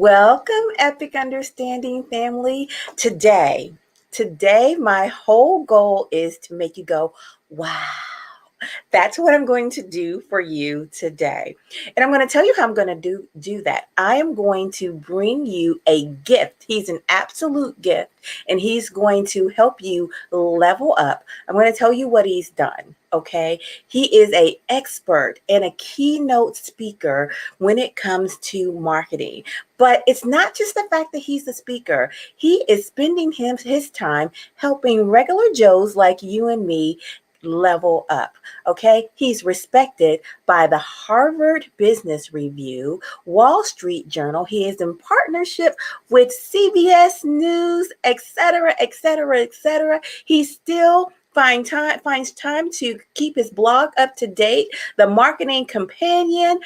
Welcome, Epic Understanding family. Today, my whole goal is to make you go, wow. That's what I'm going to do for you today. And I'm going to tell you how I'm going to do that. I am going to bring you a gift. He's an absolute gift, and he's going to help you level up. I'm going to tell you what he's done. Okay. He is an expert and a keynote speaker when it comes to marketing. But it's not just the fact that he's a speaker. He is spending his time helping regular Joes like you and me level up. Okay. He's respected by the Harvard Business Review, Wall Street Journal. He is in partnership with CBS News, etc., etc., etc. He still finds time to keep his blog up to date, the Marketing Companion,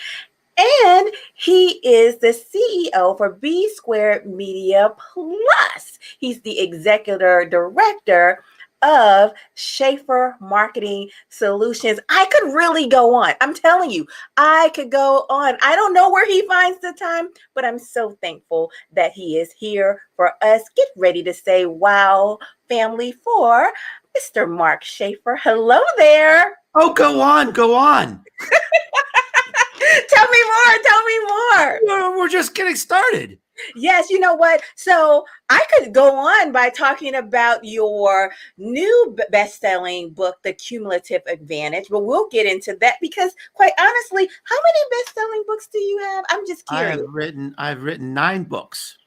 and he is the CEO for B Squared Media Plus. He's the executive director of Schaefer Marketing Solutions. I could really go on. I'm telling you, I could go on. I don't know where he finds the time, but I'm so thankful that he is here for us. Get ready to say wow, family, for Mr. Mark Schaefer. Hello there. Oh, go on, go on. Tell me more. We're just getting started. Yes, you know what? So I could go on by talking about your new best-selling book, The Cumulative Advantage, but we'll get into that because, quite honestly, how many best-selling books do you have? I'm just curious. I've written 9 books.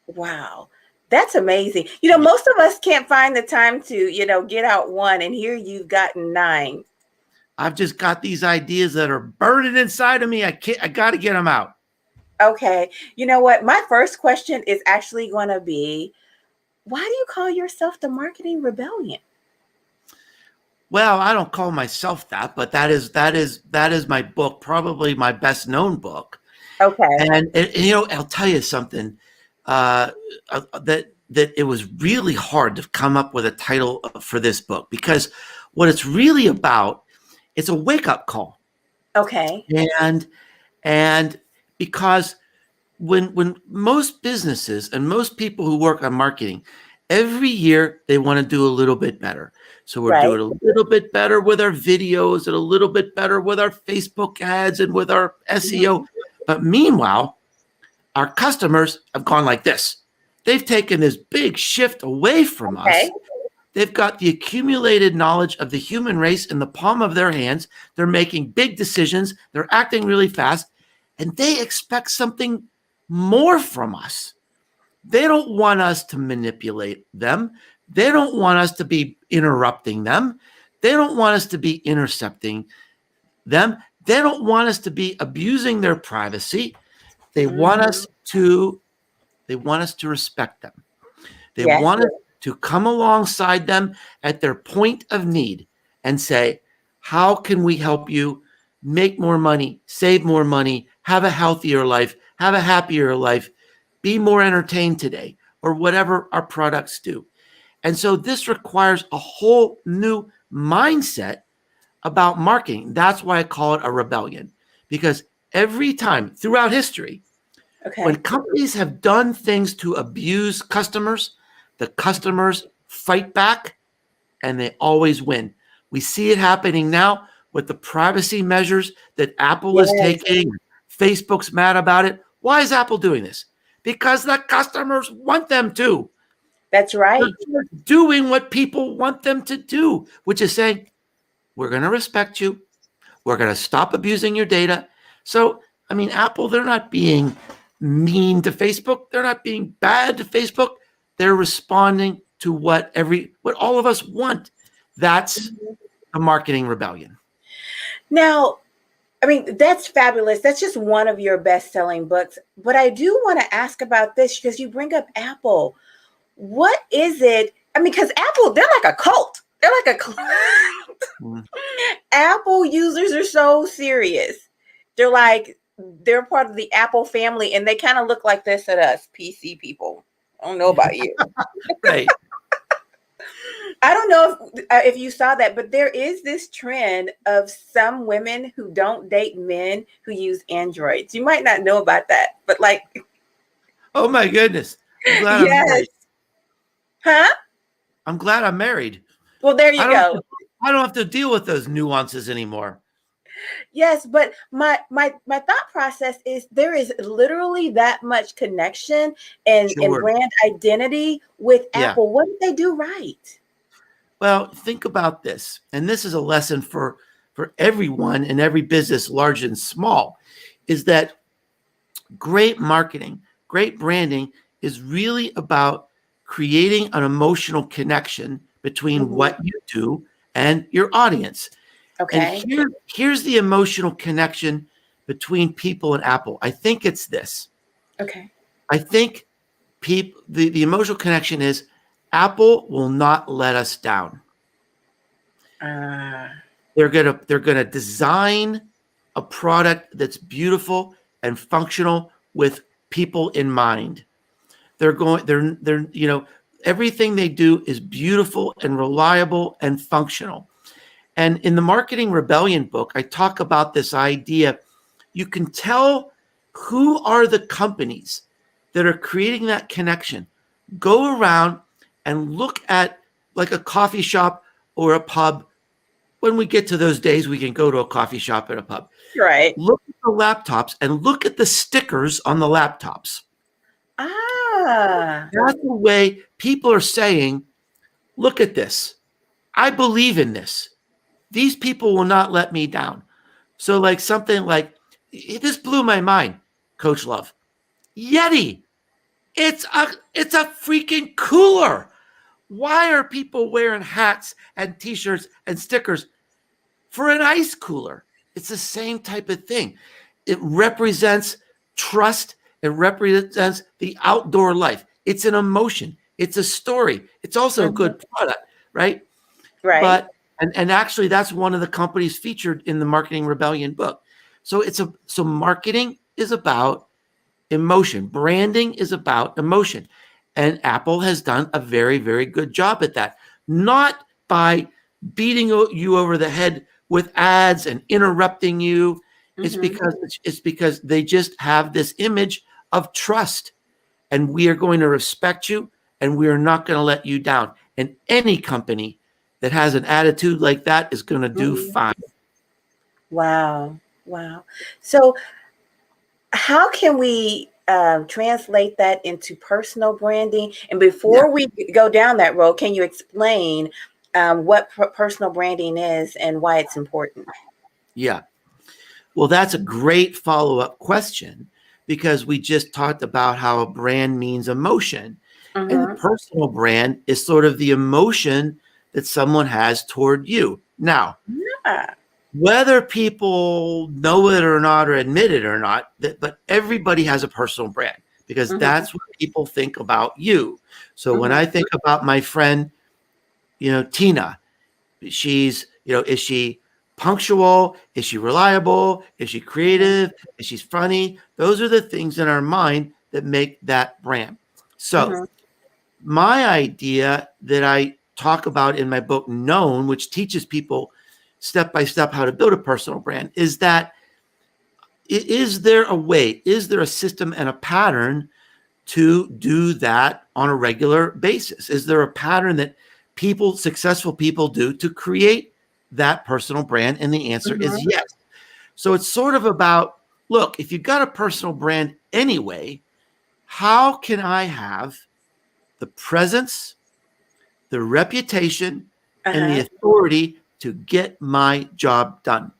Wow. That's amazing. Most of us can't find the time to, get out one, and here you've gotten 9. I've just got these ideas that are burning inside of me. I got to get them out. Okay. You know what? My first question is actually going to be, why do you call yourself the Marketing Rebellion? Well, I don't call myself that, but that is my book, probably my best known book. Okay. And I'll tell you something, that it was really hard to come up with a title for this book, because what it's really about, it's a wake-up call. Okay. And because when most businesses and most people who work on marketing, every year they want to do a little bit better. So we're doing a little bit better with our videos and a little bit better with our Facebook ads and with our SEO. Mm-hmm. But meanwhile, our customers have gone like this. They've taken this big shift away from us. They've got the accumulated knowledge of the human race in the palm of their hands. They're making big decisions. They're acting really fast, and they expect something more from us. They don't want us to manipulate them. They don't want us to be interrupting them. They don't want us to be intercepting them. They don't want us to be abusing their privacy. They want us to respect them. They want us to come alongside them at their point of need and say, how can we help you make more money, save more money, have a healthier life, have a happier life, be more entertained today, or whatever our products do. And so this requires a whole new mindset about marketing. That's why I call it a rebellion, because every time throughout history, when companies have done things to abuse customers, the customers fight back and they always win. We see it happening now with the privacy measures that Apple is taking. Facebook's mad about it. Why is Apple doing this? Because the customers want them to. That's right. They're doing what people want them to do, which is saying, we're going to respect you. We're going to stop abusing your data. So, Apple, they're not being mean to Facebook. They're not being bad to Facebook. They're responding to what all of us want. That's a marketing rebellion. Now, that's fabulous. That's just one of your best-selling books. But I do want to ask about this because you bring up Apple. What is it? Because Apple, they're like a cult. They're like a cult. Apple users are so serious. They're part of the Apple family, and they kind of look like this at us, PC people. I don't know about you. Right. I don't know if you saw that, but there is this trend of some women who don't date men who use androids. You might not know about that, but like, Oh my goodness. I'm glad I'm yes, married. huh? I'm glad I'm married. Well, there I you don't go. I don't have to deal with those nuances anymore. Yes, but my thought process is there is literally that much connection and Sure. brand identity with Yeah. Apple. What did they do right? Well, think about this. And this is a lesson for everyone in every business, large and small, is that great marketing, great branding is really about creating an emotional connection between Hmm. what you do and your audience. And Okay. here's the emotional connection between people and Apple. I think it's this. Okay. I think the emotional connection is Apple will not let us down. Uh, They're gonna design a product that's beautiful and functional with people in mind. They're everything they do is beautiful and reliable and functional. And in the Marketing Rebellion book, I talk about this idea. You can tell who are the companies that are creating that connection. Go around and look at like a coffee shop or a pub. When we get to those days, we can go to a coffee shop and a pub. right. Look at the laptops and look at the stickers on the laptops. Ah. That's the way people are saying, look at this. I believe in this. These people will not let me down. So, like something like this blew my mind, Coach Love. Yeti. It's a freaking cooler. Why are people wearing hats and t-shirts and stickers for an ice cooler? It's the same type of thing. It represents trust. It represents the outdoor life. It's an emotion. It's a story. It's also a Mhm. good product, right? Right. But and actually that's one of the companies featured in the Marketing Rebellion book. So marketing is about emotion. Branding is about emotion. And Apple has done a very, very good job at that. Not by beating you over the head with ads and interrupting you. It's Hmm. because it's because they just have this image of trust. And we are going to respect you and we are not going to let you down. And any company that has an attitude like that is going to do Hmm. fine. Wow. Wow. So, how can we translate that into personal branding? And Yeah. before we go down that road, can you explain what personal branding is and why it's important? Yeah. Well, that's a great follow up question because we just talked about how a brand means emotion. And the Hmm. personal brand is sort of the emotion that someone has toward you. Now, Yeah. whether people know it or not or admit it or not, but everybody has a personal brand because Hmm. that's what people think about you. So when Hmm. I think about my friend, Tina, is she punctual? Is she reliable? Is she Hmm. creative? Is she funny? Those are the things in our mind that make that brand. So Hmm. my idea that I talk about in my book, Known, which teaches people step by step how to build a personal brand, is that is there a way, is there a system and a pattern to do that on a regular basis? Is there a pattern that successful people do to create that personal brand? And the answer is Hmm. yes. So it's sort of about, look, if you've got a personal brand anyway, how can I have the presence, the reputation, and the Uh-huh. authority to get my job done?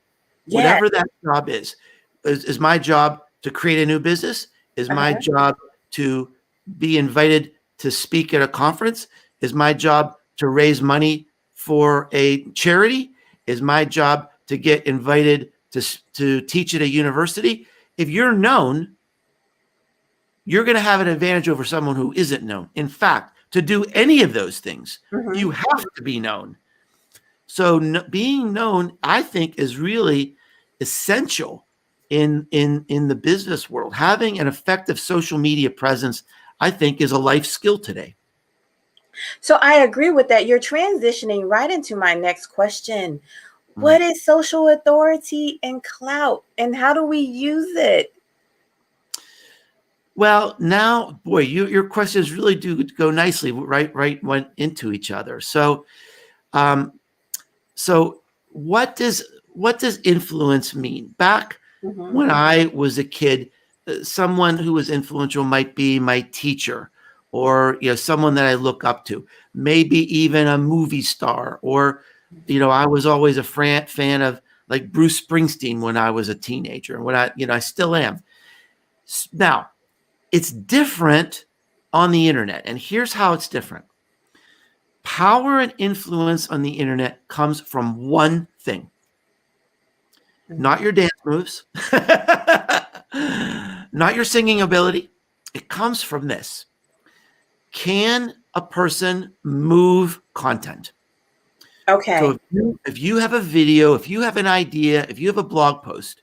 Yes. Whatever that job is. Is my job to create a new business? Is my Uh-huh. job to be invited to speak at a conference? Is my job to raise money for a charity? Is my job to get invited to teach at a university? If you're known, you're going to have an advantage over someone who isn't known. In fact, to do any of those things, Hmm. you have to be known. So being known, I think, is really essential in the business world. Having an effective social media presence, I think, is a life skill today. So I agree with that. You're transitioning right into my next question. Mm. What is social authority and clout, and how do we use it? Well, now, boy, your questions really do go nicely, right, went into each other. Um, so what does influence mean? Back Mhm. when I was a kid, someone who was influential might be my teacher, or someone that I look up to, maybe even a movie star, or I was always a fan of like Bruce Springsteen when I was a teenager, and when I still am. Now, it's different on the internet, and here's how it's different. Power and influence on the internet comes from one thing, Mhm. not your dance moves, not your singing ability. It comes from this. Can a person move content? So Okay. if you have a video, if you have an idea, if you have a blog post,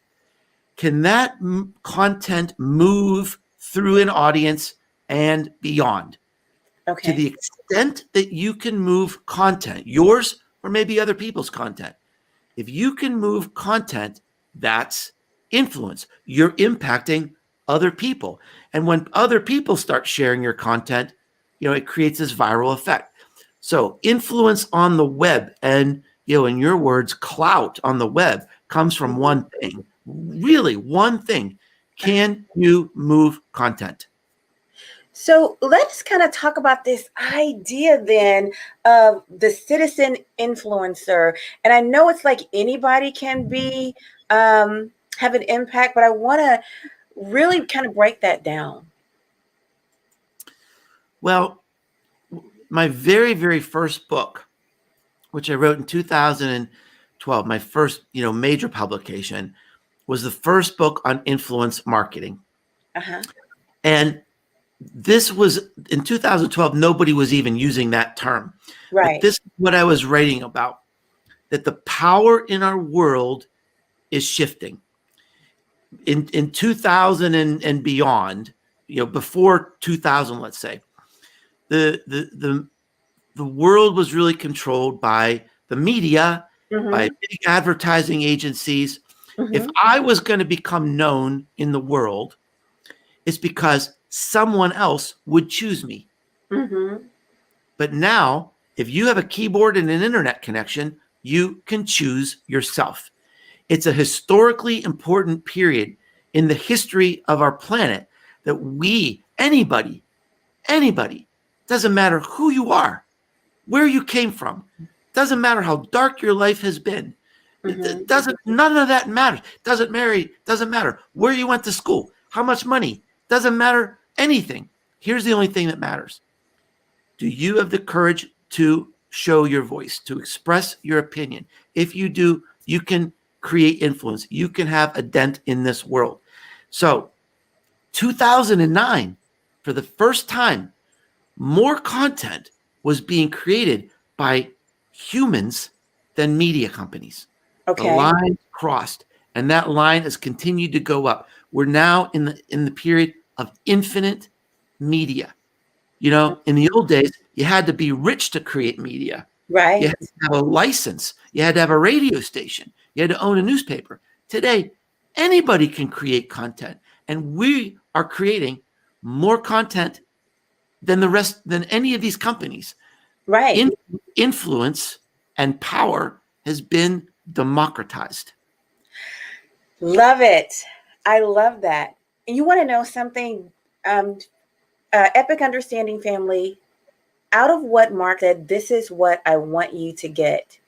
can that content move through an audience and beyond? To Okay. the extent that you can move content, yours or maybe other people's content, if you can move content, that's influence. You're impacting other people. And when other people start sharing your content, it creates this viral effect. So influence on the web and, in your words, clout on the web comes from Mhm. one thing, really one thing. Can you move content? So let's kind of talk about this idea then of the citizen influencer. And I know it's like anybody can be have an impact, but I want to really kind of break that down. Well, my very, very first book, which I wrote in 2012, my first, major publication, was the first book on influence marketing. Uh-huh. And this was in 2012, nobody was even using that term. But Right. this is what I was writing about, that the power in our world is shifting. In 2000 and beyond, before 2000, let's say, the the the the world was really controlled by the media, by Mhm. big advertising agencies. If Mhm. I was going to become known in the world, it's because someone else would choose me. Mhm. But now, if you have a keyboard and an internet connection, you can choose yourself. It's a historically important period in the history of our planet that anybody, doesn't matter who you are, where you came from, doesn't matter how dark your life has been. It Mhm. doesn't, none of that matters. Doesn't matter where you went to school, how much money, doesn't matter anything. Here's the only thing that matters. Do you have the courage to show your voice, to express your opinion? If you do, you can create influence. You can have a dent in this world. So, 2009, for the first time, more content was being created by humans than media companies. The Okay. line crossed, and that line has continued to go up. We're now in the period of infinite media. In the old days, you had to be rich to create media. You Right. had to have a license. You had to have a radio station. You had to own a newspaper. Today, anybody can create content, and we are creating more content than any of these companies. Right. In, influence and power has been democratized. Love it. I love that. And you want to know something? Um, Epic Understanding family, out of what Mark said, this is what I want you to get.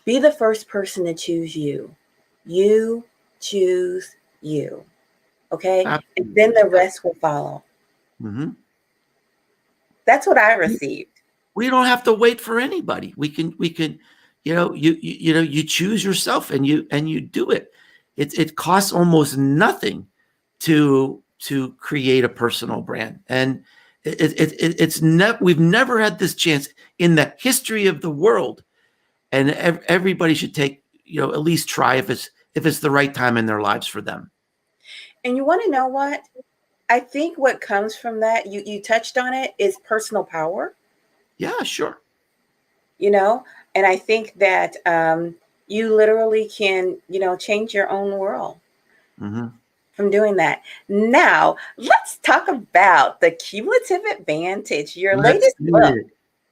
Be the first person to choose you. You choose you. Okay? And then Absolutely. the rest will follow. Mhm. That's what I received. We don't have to wait for anybody. We can, you choose yourself and you do it. It costs almost nothing to create a personal brand, and we've never had this chance in the history of the world, and everybody should take, at least try, if it's the right time in their lives for them. And you want to know what? I think what comes from that, you touched on it, is personal power. Yeah, sure. you know? And I think that you literally can, change your own world Mm-hmm. from doing that. Now, let's talk about the cumulative advantage, your Let's latest do book. it.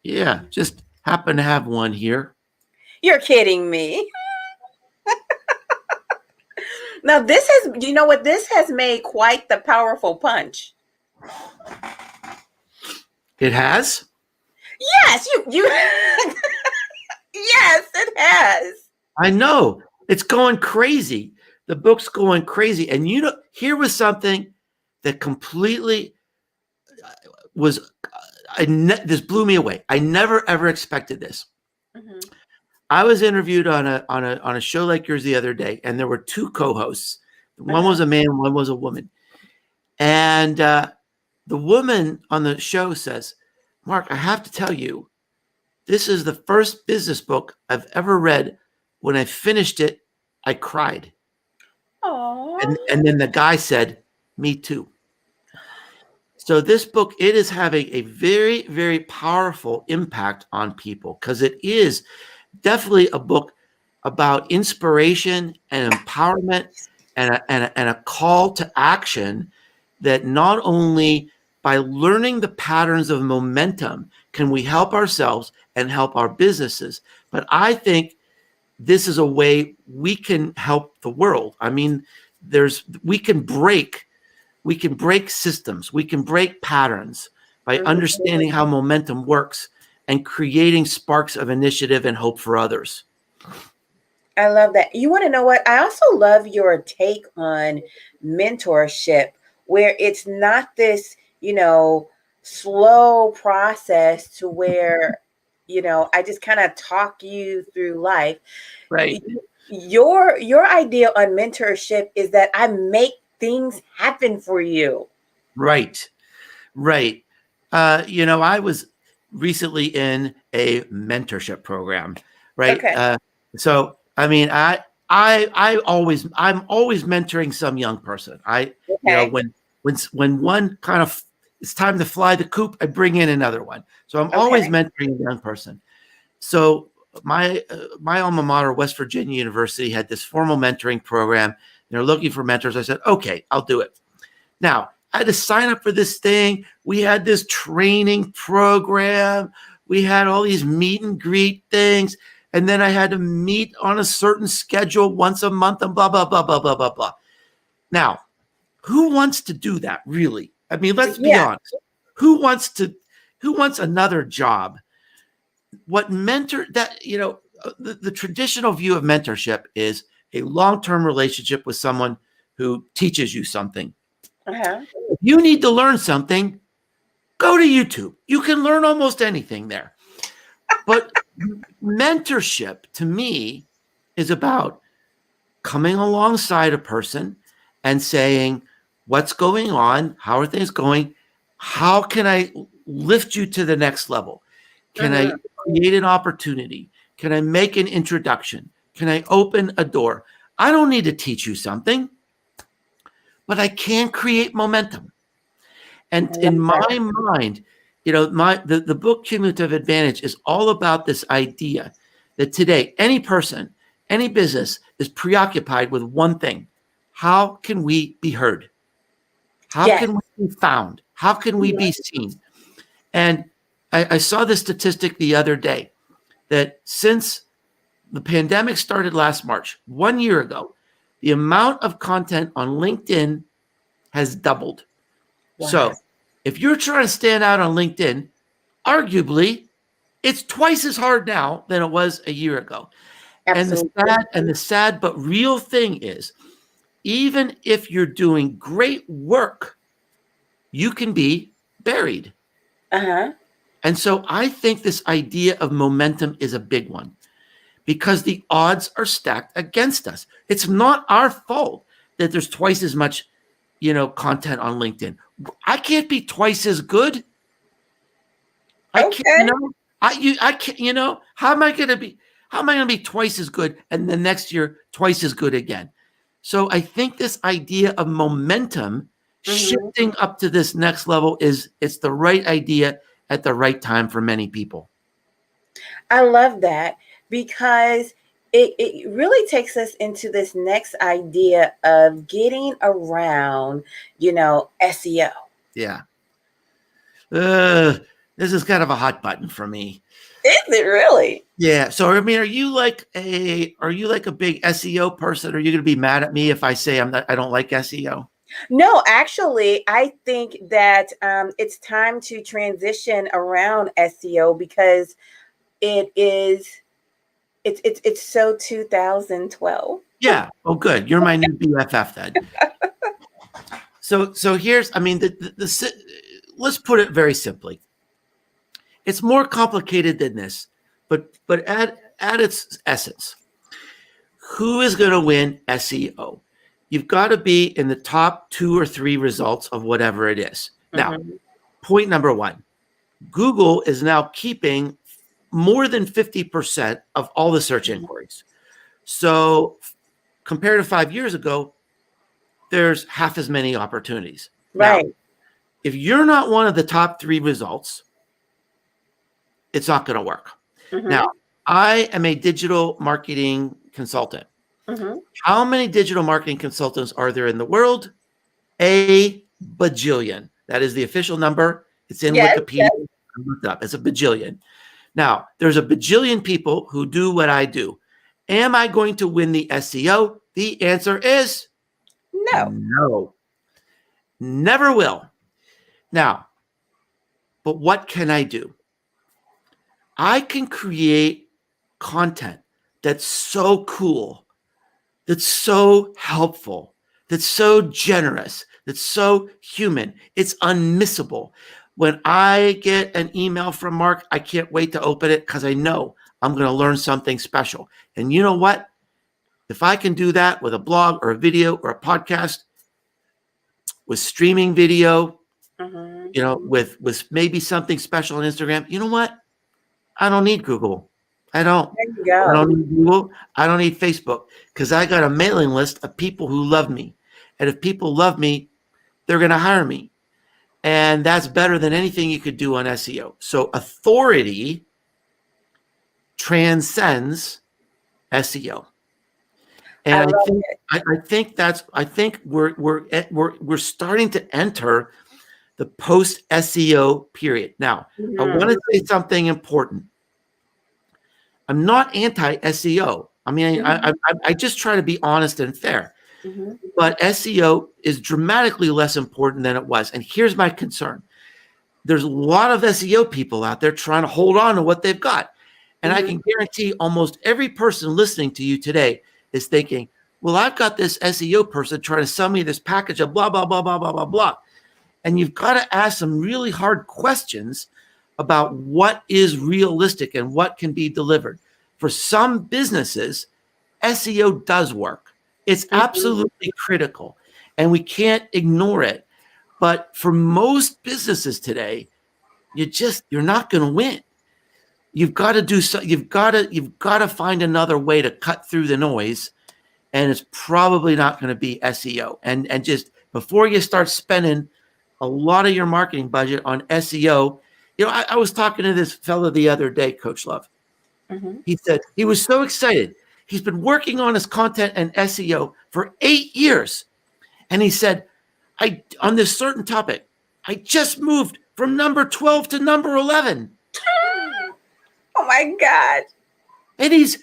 Yeah, just happen to have one here. You're kidding me. Now, this has, you know what? This has made quite the powerful punch. It has? Yes, you, yes, it has. I know. It's going crazy. The book's going crazy. And here was something that completely was this blew me away. I never ever expected this. Mhm. I was interviewed on a show like yours the other day, and there were two co-hosts. One Uh-huh. was a man, one was a woman. And the woman on the show says, "Mark, I have to tell you, this is the first business book I've ever read. When I finished it, I cried." Aw. And then the guy said, "Me too." So this book, it is having a very, very powerful impact on people because it is definitely a book about inspiration and empowerment and a call to action that not only by learning the patterns of momentum can we help ourselves and help our businesses, but I think this is a way we can help the world. I mean, we can break systems, we can break patterns by Mhm. understanding how momentum works and creating sparks of initiative and hope for others. I love that. You want to know what? I also love your take on mentorship, where it's not this, slow process to where, I just kind of talk you through life. Right. Your idea on mentorship is that I make things happen for you. Right. Right. I was recently in a mentorship program, right? Okay. So I mean, I'm always mentoring some young person. Okay. When one kind of it's time to fly the coop, I bring in another one. So I'm always Okay. mentoring a young person. So my alma mater, West Virginia University, had this formal mentoring program. They're looking for mentors. I said, okay, I'll do it. Now, I had to sign up for this thing. We had this training program. We had all these meet and greet things. And then I had to meet on a certain schedule once a month and blah, blah, blah, blah, blah, blah, blah. Now, who wants to do that really? I mean, let's be Yeah. honest. Who wants another job? What mentor that, the traditional view of mentorship is a long-term relationship with someone who teaches you something. Uh-huh. If you need to learn something, go to YouTube. You can learn almost anything there. But mentorship to me is about coming alongside a person and saying, what's going on? How are things going? How can I lift you to the next level? Can I Mhm. create an opportunity? Can I make an introduction? Can I open a door? I don't need to teach you something, but I can create momentum. I And love in that. my mind, the book Cumulative Advantage is all about this idea that today any person, any business is preoccupied with one thing. How can we be heard? How Yes. can we be found? How can we be seen? And I saw this statistic the other day that since the pandemic started last March, 1 year ago, the amount of content on LinkedIn has doubled. Wow. So if you're trying to stand out on LinkedIn, arguably it's twice as hard now than it was a year ago. And Absolutely. the sad but real thing is, even if you're doing great work, you can be buried. Uh-huh. And so I think this idea of momentum is a big one because the odds are stacked against us. It's not our fault that there's twice as much, content on LinkedIn. I can't be twice as good. I can't, Okay. I can't, how am I going to be, how am I going to be twice as good and the next year twice as good again? So I think this idea of momentum Mhm. shifting up to this next level it's the right idea. at the right time for many people. I love that because it really takes us into this next idea of getting around, SEO. Yeah. This is kind of a hot button for me. Is it really? Yeah. So I mean, are you like a big SEO person? Are you going to be mad at me if I say I don't like SEO? No, actually, I think that it's time to transition around SEO because it is it's so 2012. Yeah. Oh, good. You're my new BFF then. So here's, I mean, let's put it very simply. It's more complicated than this, but at its essence, who is going to win SEO? You've got to be in the top 2 or 3 results of whatever it is. Now, point number 1, Google is now keeping more than 50% of all the search inquiries. So compared to 5 years ago, there's half as many opportunities. Right. Now, if you're not one of the top 3 results, it's not going to work. Now, I am a digital marketing consultant. How many digital marketing consultants are there in the world? A bajillion. That is the official number. It's in Wikipedia. Yes. I looked it up. It's a bajillion. Now, there's a bajillion people who do what I do. Am I going to win the SEO? The answer is no. Never will. Now, but what can I do? I can create content that's so cool, that's so helpful, that's so generous, that's so human. It's unmissable. When I get an email from Mark, I can't wait to open it because I know I'm going to learn something special. And you know what? If I can do that with a blog or a video or a podcast, with streaming video, with maybe something special on Instagram, you know what? I don't need Google. I don't. There you go. I don't need Google. I don't need Facebook because I got a mailing list of people who love me. And if people love me, they're going to hire me. And that's better than anything you could do on SEO. So authority transcends SEO. And I think we're starting to enter the post SEO period. Now, I want to say something important. I'm not anti SEO. I mean, I just try to be honest and fair. But SEO is dramatically less important than it was. And here's my concern. There's a lot of SEO people out there trying to hold on to what they've got. And I can guarantee almost every person listening to you today is thinking, well, I've got this SEO person trying to sell me this package of blah, blah, blah, blah, blah, blah, blah. And you've got to ask some really hard questions about what is realistic and what can be delivered. For some businesses, SEO does work. It's absolutely critical, and we can't ignore it. But for most businesses today, you're not going to win. You've got to do so. You've got to find another way to cut through the noise, and it's probably not going to be SEO. And just before you start spending a lot of your marketing budget on SEO, I was talking to this fellow the other day, Coach Love. He said he was so excited. He's been working on his content and SEO for 8 years. And he said, on this certain topic, I just moved from number 12 to number 11. Oh my God. And he's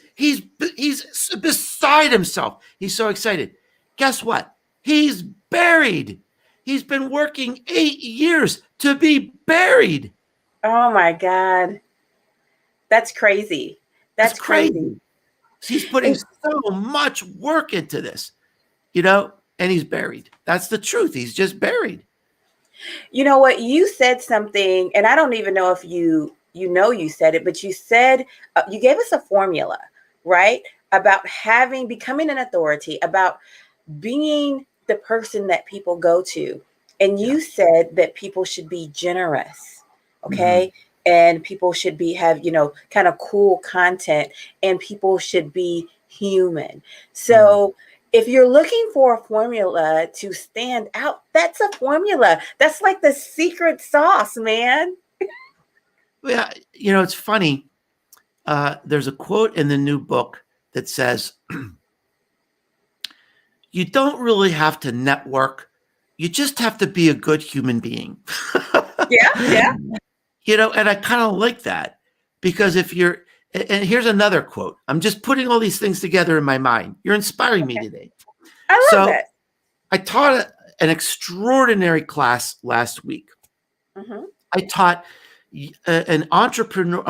beside himself. He's so excited. Guess what? He's buried. He's been working 8 years to be buried. Oh my God. That's crazy. That's crazy. He's putting so much work into this, and he's buried. That's the truth. He's just buried. You know what? You said something, and I don't even know if you said it, but you said, you gave us a formula, right? About becoming an authority, about being the person that people go to. And you said that people should be generous. Okay. And people should have, kind of cool content, and people should be human. So if you're looking for a formula to stand out, that's a formula. That's like the secret sauce, man. Yeah, it's funny. There's a quote in the new book that says, you don't really have to network. You just have to be a good human being. Yeah, yeah. And I kind of like that because and here's another quote. I'm just putting all these things together in my mind. You're inspiring me Okay. today. I love So that. I taught an extraordinary class last week. Hmm. I taught a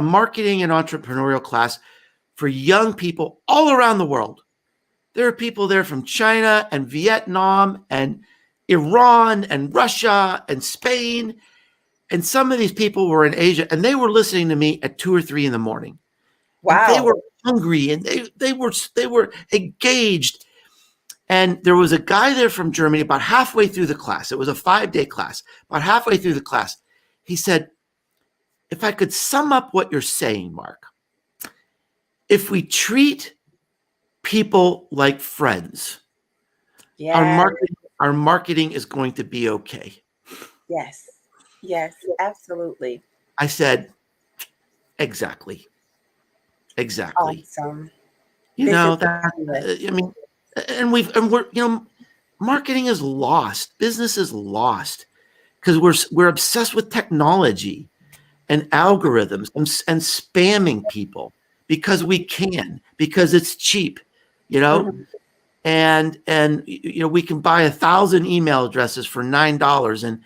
marketing and entrepreneurial class for young people all around the world. There are people there from China and Vietnam and Iran and Russia and Spain. And some of these people were in Asia and they were listening to me at 2 or 3 in the morning. And they Wow. were hungry and they were engaged. And there was a guy there from Germany about halfway through the class. It was a 5-day class. About halfway through the class, he said, if I could sum up what you're saying, Mark, if we treat people like friends, our Yes, marketing, our marketing is going to be okay. yes, yes, absolutely. I said, exactly, exactly. Awesome. This is fabulous. I mean, marketing is lost. Business is lost because we're obsessed with technology and algorithms and spamming people because we can, because it's cheap, you know, Mhm. and we can buy 1,000 email addresses for $9, and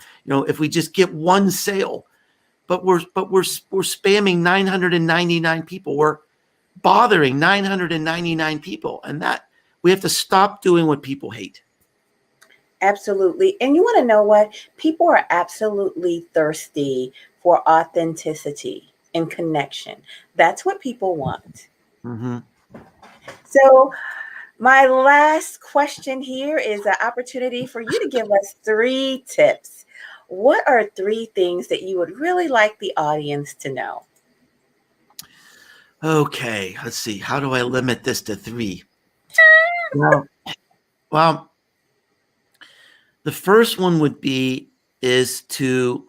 if we just get one sale, but we're spamming 999 people. We're bothering 999 people, and that we have to stop doing what people hate. Absolutely. And you want to know what? People are absolutely thirsty for authenticity and connection. That's what people want. Mm-hmm. So, my last question here is an opportunity for you to give us 3 tips. What are 3 things that you would really like the audience to know? Okay, let's see. How do I limit this to 3? Well, well, the first one would be is to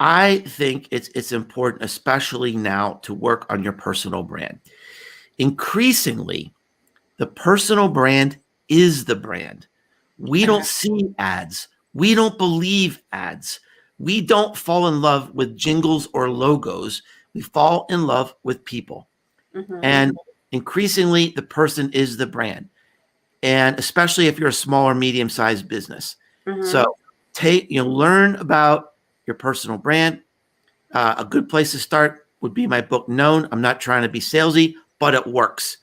I think it's important, especially now, to work on your personal brand. Increasingly, the personal brand is the brand. We don't Uh-huh. see ads. We don't believe ads. We don't fall in love with jingles or logos. We fall in love with people. Hmm. And increasingly, the person is the brand. And especially if you're a small or medium sized business. Hmm. So learn about your personal brand. A good place to start would be my book, Known. I'm not trying to be salesy, but it works.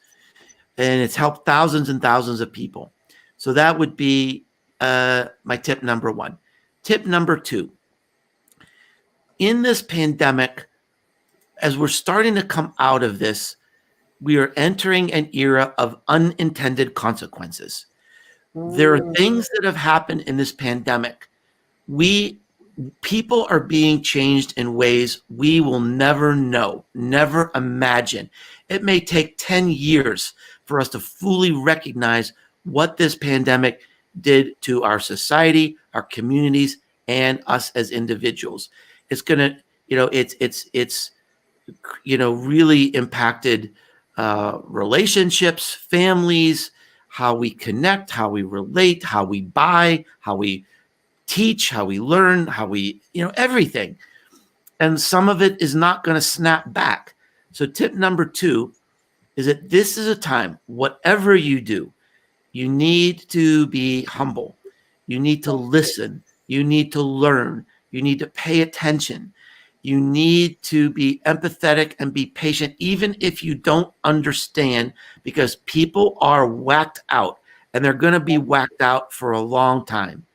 And it's helped thousands and thousands of people. So that would be my tip number 1. Tip number 2, in this pandemic, as we're starting to come out of this, we are entering an era of unintended consequences. There are Mm. things that have happened in this pandemic. We People are being changed in ways we will never know, never imagine. It may take 10 years for us to fully recognize what this pandemic did to our society, our communities, and us as individuals. It's going to, it's really impacted relationships, families, how we connect, how we relate, how we buy, how we teach, how we learn, how we, everything. And some of it is not going to snap back. So, tip number 2 is that this is a time, whatever you do, you need to be humble. You need to listen. You need to learn. You need to pay attention. You need to be empathetic and be patient, even if you don't understand, because people are whacked out and they're going to be whacked out for a long time.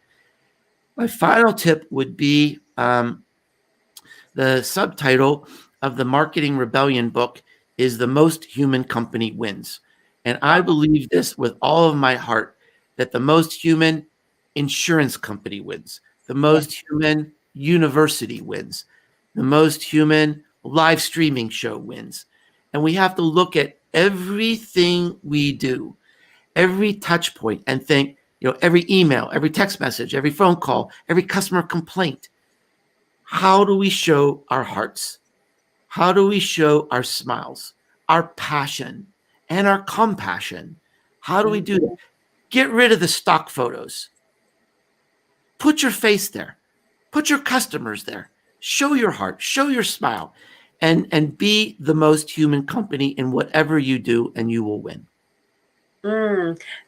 My final tip would be the subtitle of the Marketing Rebellion book is The Most Human Company Wins. And I believe this with all of my heart, that the most human insurance company wins, the Yes. most human university wins, the most human live streaming show wins. And we have to look at everything we do, every touch point, and think, every email, every text message, every phone call, every customer complaint. How do we show our hearts? How do we show our smiles, our passion, and our compassion? How do we do that? Mhm. Get rid of the stock photos. Put your face there. Put your customers there. Show your heart, show your smile, and be the most human company in whatever you do, and you will win.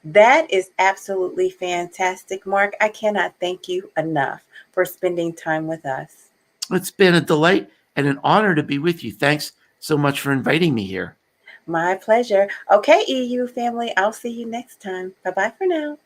That is absolutely fantastic, Mark. I cannot thank you enough for spending time with us. It's been a delight and an honor to be with you. Thanks so much for inviting me here. My pleasure. Okay, EU family, I'll see you next time. Bye bye for now.